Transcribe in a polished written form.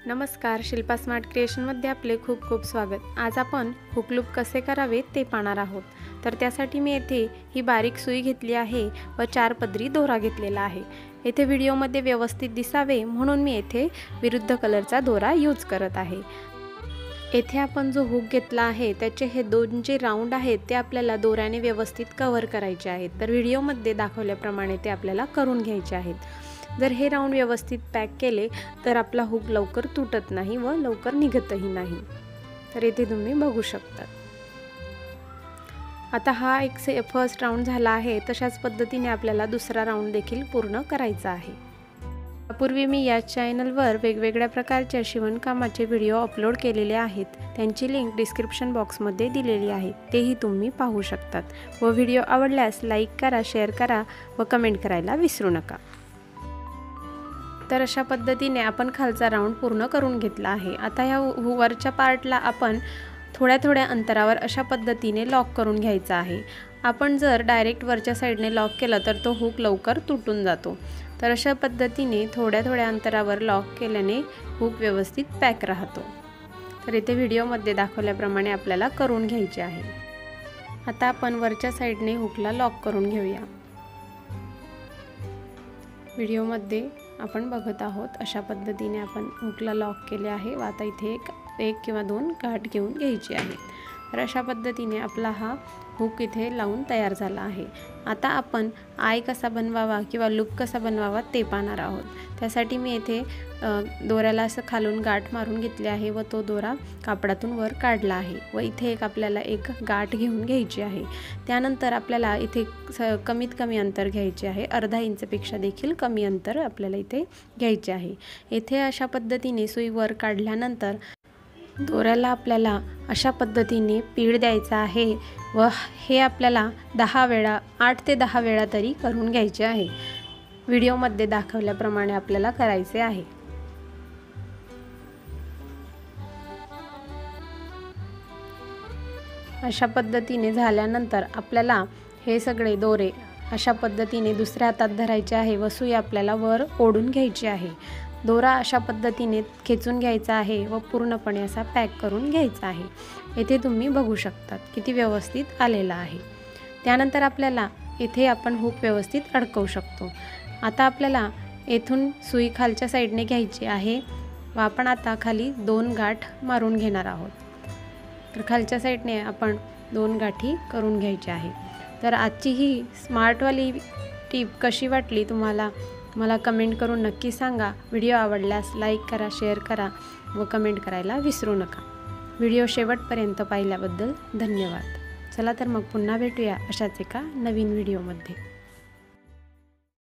नमस्कार, शिल्पा स्मार्ट क्रिएशनमध्ये आपले खूप खूप स्वागत। आज आपण हुक लूप कसे करावे ते पाहणार आहोत। तर त्यासाठी मी येथे ही बारीक सुई घेतली आहे व 4 पदरी दोरा घेतलेला आहे। येथे व्हिडिओमध्ये व्यवस्थित दिसावे म्हणून मी येथे विरुद्ध कलरचा दोरा यूज करत आहे। येथे आपण जो हुक घेतला आहे त्याचे हे दोन जे राऊंड आहेत ते आपल्याला दोऱ्याने व्यवस्थित कव्हर करायचे आहेत। तर व्हिडिओमध्ये दाखवल्याप्रमाणे ते आपल्याला करून घ्यायचे आहेत। जर हे राऊंड व्यवस्थित पॅक केले तर आपला हुक लवकर तुटत नाही व लवकर निघतही नाही। तर इथे तुम्ही बघू शकता। आता हा एक फर्स्ट राऊंड झाला आहे, तशाच पद्धतीने आपल्याला दुसरा राऊंड देखील पूर्ण करायचा आहे। यापूर्वी मी या चॅनलवर वेगवेगळ्या प्रकारच्या शिवणकामाचे व्हिडिओ अपलोड केलेले आहेत, त्यांची लिंक डिस्क्रिप्शन बॉक्समध्ये दिलेली आहे, तेही तुम्ही पाहू शकतात। व व्हिडिओ आवडल्यास लाईक करा, शेअर करा व कमेंट करायला विसरू नका। तर अशा पद्धतीने आपण खालचा राऊंड पूर्ण करून घेतला आहे। आता या वरच्या पार्टला आपण थोड्या थोड्या अंतरावर अशा पद्धतीने लॉक करून घ्यायचा आहे। आपण जर डायरेक्ट वरच्या साइडने लॉक केलं तर तो हुक लवकर तुटून जातो। तर अशा पद्धतीने थोड्या थोड्या अंतरावर लॉक केल्याने हुक व्यवस्थित पॅक राहतो। तर इथे व्हिडिओमध्ये दाखवल्याप्रमाणे आपल्याला करून घ्यायचे आहे। आता आपण वरच्या साइडने हुकला लॉक करून घेऊया। व्हिडिओमध्ये आपण बघत आहोत अशा पद्धतीने आपण हुकला लॉक केले आहे व आता इथे एक किंवा 2 गाठ घेऊन घ्यायची आहे। तर अशा पद्धतीने आपला हा हुक इथे लावून तयार झाला आहे। आता आपण आय कसा बनवावा किंवा लूप कसा बनवावा ते पाहणार आहोत। त्यासाठी मी येथे दोऱ्याला असं खालून गाठ मारून घेतली आहे व तो दोरा कापडातून वर काढला आहे व इथे एक आपल्याला एक गाठ घेऊन घ्यायची आहे। त्यानंतर आपल्याला इथे कमीत कमी अंतर घ्यायचे आहे, अर्धा इंचपेक्षा देखील कमी अंतर आपल्याला इथे घ्यायचे आहे। इथे अशा पद्धतीने सुई वर काढल्यानंतर दोऱ्याला आपल्याला अशा पद्धतीने पीळ द्यायचा आहे व हे आपल्याला 10 वेळा 8 ते 10 वेळा तरी करून घ्यायचे आहे। व्हिडिओमध्ये दाखवल्याप्रमाणे आपल्याला करायचे आहे। अशा पद्धतीने झाल्यानंतर आपल्याला हे सगळे दोरे अशा पद्धतीने दुसऱ्या हातात धरायचे आहे व सुई आपल्याला वर ओढून घ्यायची आहे। दोरा अशा पद्धतीने खेचून घ्यायचा आहे व पूर्णपणे असा पॅक करून घ्यायचा आहे। येथे तुम्ही बघू शकता किती व्यवस्थित आलेला आहे। त्यानंतर आपल्याला इथे आपण हुक व्यवस्थित अडकवू शकतो। आता आपल्याला येथून सुई खालच्या साइडने घ्यायची आहे व आपण आता खाली 2 गाठ मारून घेणार आहोत। तर खालच्या साइडने आपण 2 गाठी करून घ्यायच्या आहे। तर आजची ही स्मार्टवाली टिप कशी वाटली तुम्हाला मला कमेंट करून नक्की सांगा। व्हिडिओ आवडल्यास लाईक करा, शेअर करा व कमेंट करायला विसरू नका। व्हिडिओ शेवटपर्यंत पाहिल्याबद्दल धन्यवाद। चला तर मग पुन्हा भेटूया अशाच एका नवीन व्हिडिओमध्ये।